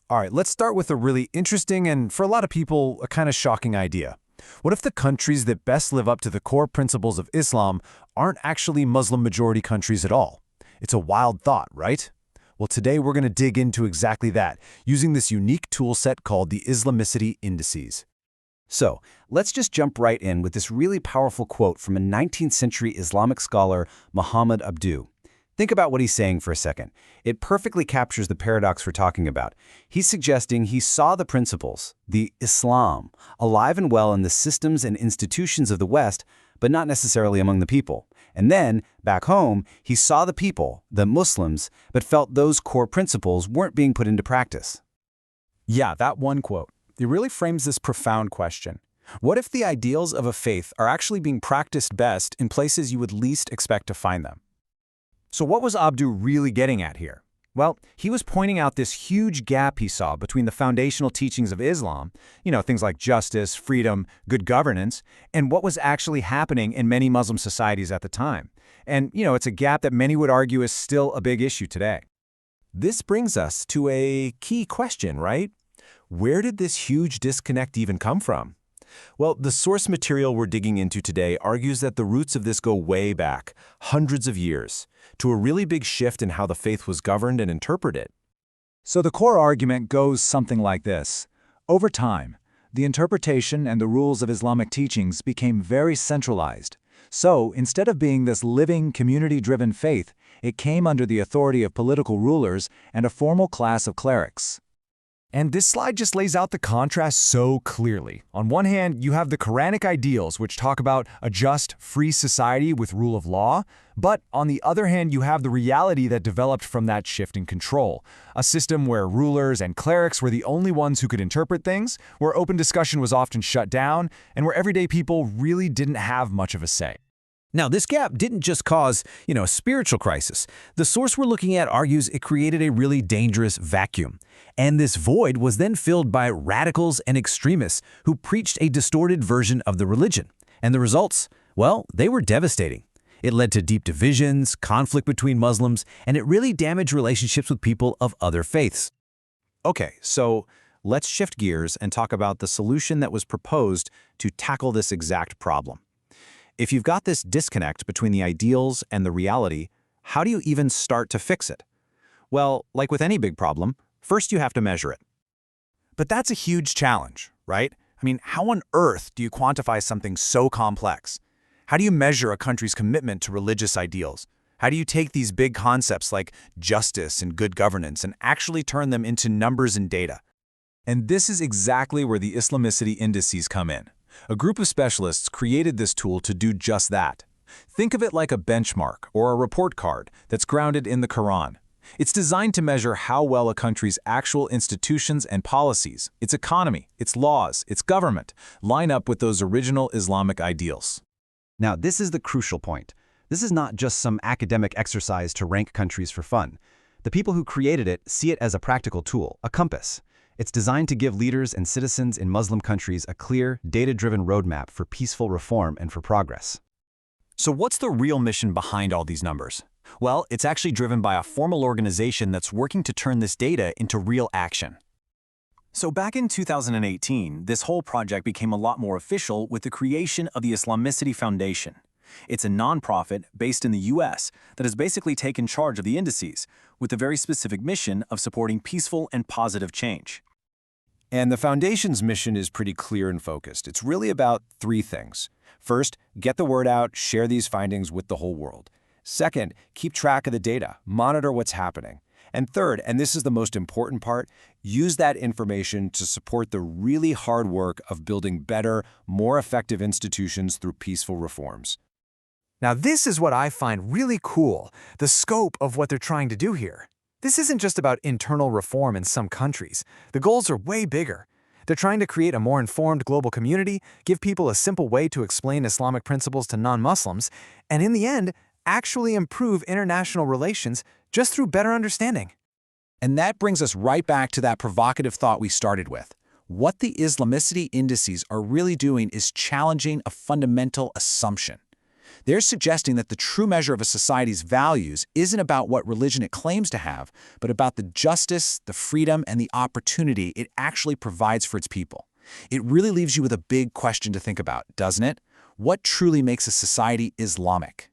All right, let's start with a really interesting and, for a lot of people, a kind of shocking idea. What if the countries that best live up to the core principles of Islam aren't actually Muslim-majority countries at all? It's a wild thought, right? Well, today we're going to dig into exactly that, using this unique toolset called the Islamicity Indices. So, let's just jump right in with this really powerful quote from a 19th century Islamic scholar, Muhammad Abduh. Think about what he's saying for a second. It perfectly captures the paradox we're talking about. He's suggesting he saw the principles, the Islam, alive and well in the systems and institutions of the West, but not necessarily among the people. And then, back home, he saw the people, the Muslims, but felt those core principles weren't being put into practice. Yeah, that one quote. It really frames this profound question. What if the ideals of a faith are actually being practiced best in places you would least expect to find them? So what was Abduh really getting at here? Well, he was pointing out this huge gap he saw between the foundational teachings of Islam, things like justice, freedom, good governance, and what was actually happening in many Muslim societies at the time. And, it's a gap that many would argue is still a big issue today. This brings us to a key question, right? Where did this huge disconnect even come from? Well, the source material we're digging into today argues that the roots of this go way back, hundreds of years, to a really big shift in how the faith was governed and interpreted. So the core argument goes something like this. Over time, the interpretation and the rules of Islamic teachings became very centralized. So, instead of being this living, community-driven faith, it came under the authority of political rulers and a formal class of clerics. And this slide just lays out the contrast so clearly. On one hand, you have the Quranic ideals, which talk about a just, free society with rule of law. But on the other hand, you have the reality that developed from that shift in control. A system where rulers and clerics were the only ones who could interpret things, where open discussion was often shut down, and where everyday people really didn't have much of a say. Now, this gap didn't just cause, a spiritual crisis. The source we're looking at argues it created a really dangerous vacuum. And this void was then filled by radicals and extremists who preached a distorted version of the religion. And the results? Well, they were devastating. It led to deep divisions, conflict between Muslims, and it really damaged relationships with people of other faiths. Okay, so let's shift gears and talk about the solution that was proposed to tackle this exact problem. If you've got this disconnect between the ideals and the reality, how do you even start to fix it? Well, like with any big problem, first you have to measure it. But that's a huge challenge, right? I mean, how on earth do you quantify something so complex? How do you measure a country's commitment to religious ideals? How do you take these big concepts like justice and good governance and actually turn them into numbers and data? And this is exactly where the Islamicity Indices come in. A group of specialists created this tool to do just that. Think of it like a benchmark or a report card that's grounded in the Quran. It's designed to measure how well a country's actual institutions and policies, its economy, its laws, its government, line up with those original Islamic ideals. Now, this is the crucial point. This is not just some academic exercise to rank countries for fun. The people who created it see it as a practical tool, a compass. It's designed to give leaders and citizens in Muslim countries a clear, data-driven roadmap for peaceful reform and for progress. So what's the real mission behind all these numbers? Well, it's actually driven by a formal organization that's working to turn this data into real action. So back in 2018, this whole project became a lot more official with the creation of the Islamicity Foundation. It's a nonprofit based in the US that has basically taken charge of the indices, with the very specific mission of supporting peaceful and positive change. And the Foundation's mission is pretty clear and focused. It's really about three things. First, get the word out, share these findings with the whole world. Second, keep track of the data, monitor what's happening. And third, and this is the most important part, use that information to support the really hard work of building better, more effective institutions through peaceful reforms. Now, this is what I find really cool, the scope of what they're trying to do here. This isn't just about internal reform in some countries. The goals are way bigger. They're trying to create a more informed global community, give people a simple way to explain Islamic principles to non-Muslims, and in the end, actually improve international relations just through better understanding. And that brings us right back to that provocative thought we started with. What the Islamicity Indices are really doing is challenging a fundamental assumption. They're suggesting that the true measure of a society's values isn't about what religion it claims to have, but about the justice, the freedom, and the opportunity it actually provides for its people. It really leaves you with a big question to think about, doesn't it? What truly makes a society Islamic?